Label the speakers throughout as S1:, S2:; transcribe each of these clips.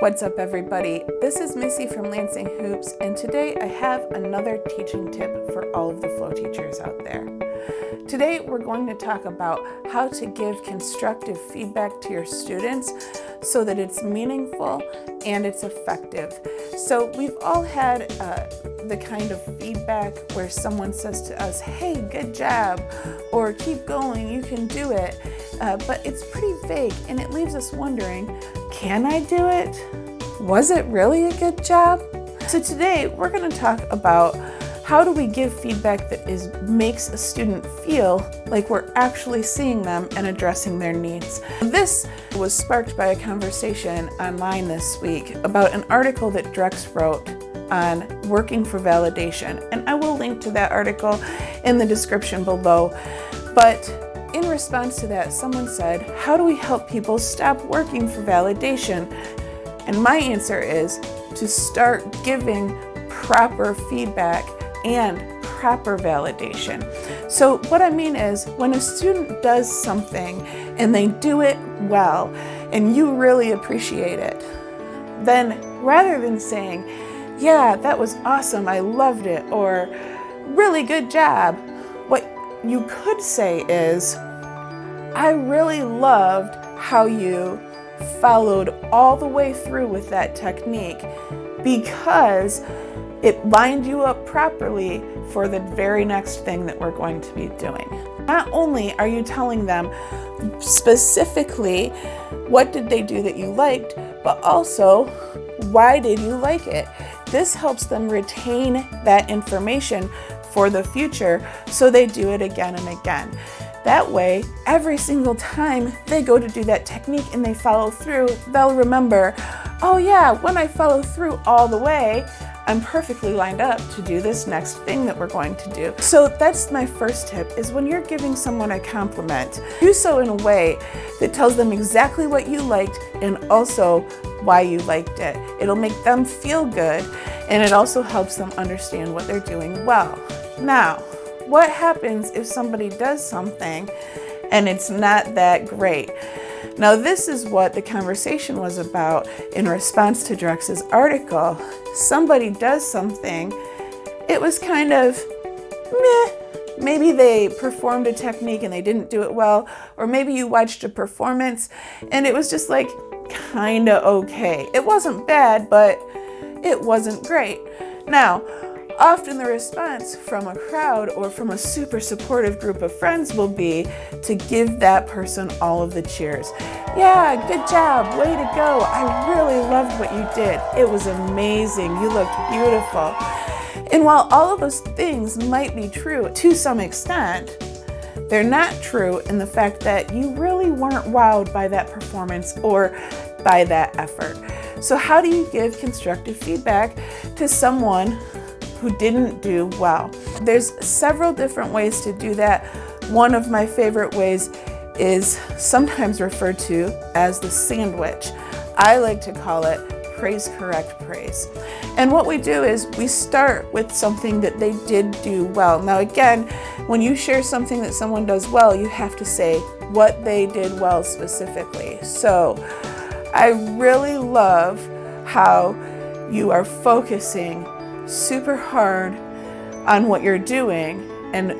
S1: What's up, everybody? This is Missy from Lansing Hoops, and today I have another teaching tip for all of the flow teachers out there. Today we're going to talk about how to give constructive feedback to your students so that it's meaningful and it's effective. So we've all had the kind of feedback where someone says to us, "Hey, good job," or "Keep going, you can do it," but it's pretty vague and it leaves us wondering, can I do it? Was it really a good job? So today we're going to talk about how do we give feedback that makes a student feel like we're actually seeing them and addressing their needs. This was sparked by a conversation online this week about an article that Drex wrote on working for validation, and I will link to that article in the description below. But in response to that, someone said, how do we help people stop working for validation? And my answer is to start giving proper feedback and proper validation. So what I mean is, when a student does something and they do it well and you really appreciate it, then rather than saying, "Yeah, that was awesome, I loved it," or "Really good job," what you could say is, "I really loved how you followed all the way through with that technique because it lined you up properly for the very next thing that we're going to be doing." Not only are you telling them specifically what did they do that you liked, but also why did you like it. This helps them retain that information for the future so they do it again and again. That way, every single time they go to do that technique and they follow through, they'll remember, "Oh yeah, when I follow through all the way, I'm perfectly lined up to do this next thing that we're going to do." So that's my first tip, is when you're giving someone a compliment, do so in a way that tells them exactly what you liked and also why you liked it. It'll make them feel good, and it also helps them understand what they're doing well. Now, what happens if somebody does something and it's not that great? Now, this is what the conversation was about in response to Drex's article. Somebody does something, it was kind of meh. Maybe they performed a technique and they didn't do it well, or maybe you watched a performance and it was just like kind of okay. It wasn't bad, but it wasn't great. Now, often the response from a crowd or from a super supportive group of friends will be to give that person all of the cheers. "Yeah, good job, way to go. I really loved what you did. It was amazing. You looked beautiful." And while all of those things might be true to some extent, they're not true in the fact that you really weren't wowed by that performance or by that effort. So how do you give constructive feedback to someone who didn't do well? There's several different ways to do that. One of my favorite ways is sometimes referred to as the sandwich. I like to call it praise, correct, praise. And what we do is we start with something that they did do well. Now again, when you share something that someone does well, you have to say what they did well specifically. So, "I really love how you are focusing super hard on what you're doing and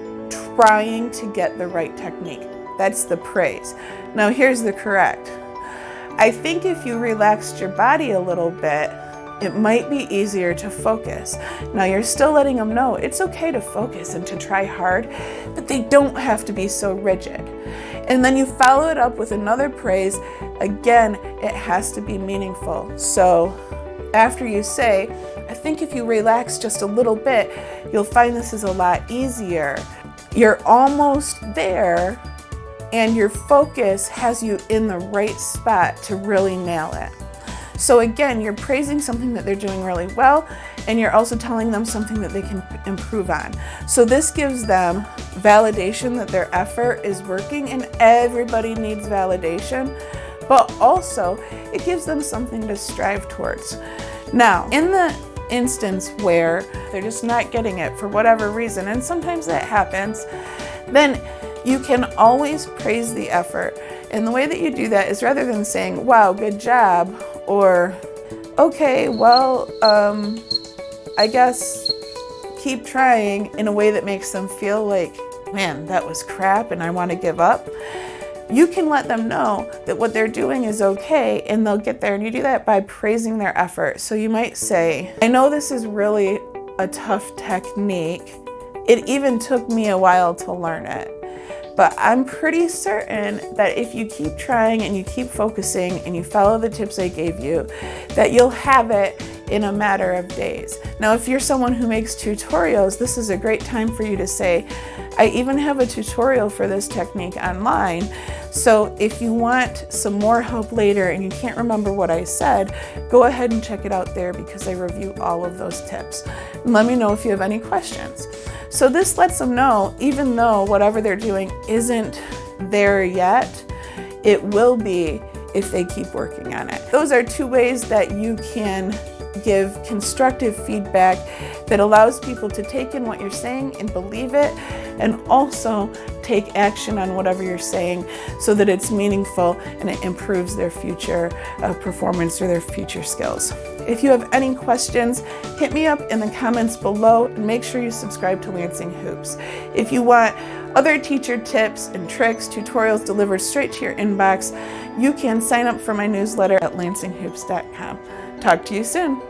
S1: trying to get the right technique." That's the praise. Now here's the correct. "I think if you relaxed your body a little bit, it might be easier to focus." Now you're still letting them know it's okay to focus and to try hard, but they don't have to be so rigid. And then you follow it up with another praise. Again, it has to be meaningful. So after you say, "I think if you relax just a little bit, you'll find this is a lot easier," you're almost there, and your focus has you in the right spot to really nail it. So again, you're praising something that they're doing really well, and you're also telling them something that they can improve on. So this gives them validation that their effort is working, and everybody needs validation, but also it gives them something to strive towards. Now, in the instance where they're just not getting it for whatever reason, and sometimes that happens, then you can always praise the effort. And the way that you do that is, rather than saying, "Wow, good job," or okay, well, I guess keep trying in a way that makes them feel like, man, that was crap and I want to give up, you can let them know that what they're doing is okay and they'll get there. And you do that by praising their effort. So you might say, I know this is really a tough technique. It even took me a while to learn it. But I'm pretty certain that if you keep trying and you keep focusing and you follow the tips I gave you, that you'll have it in a matter of days. Now, if you're someone who makes tutorials, this is a great time for you to say, I even have a tutorial for this technique online. So if you want some more help later and you can't remember what I said, go ahead and check it out there because I review all of those tips. And let me know if you have any questions. So this lets them know, even though whatever they're doing isn't there yet, it will be if they keep working on it. Those are two ways that you can give constructive feedback that allows people to take in what you're saying and believe it, and also take action on whatever you're saying so that it's meaningful and it improves their future performance or their future skills. If you have any questions, hit me up in the comments below and make sure you subscribe to Lansing Hoops. If you want other teacher tips and tricks, tutorials delivered straight to your inbox, you can sign up for my newsletter at lansinghoops.com. Talk to you soon.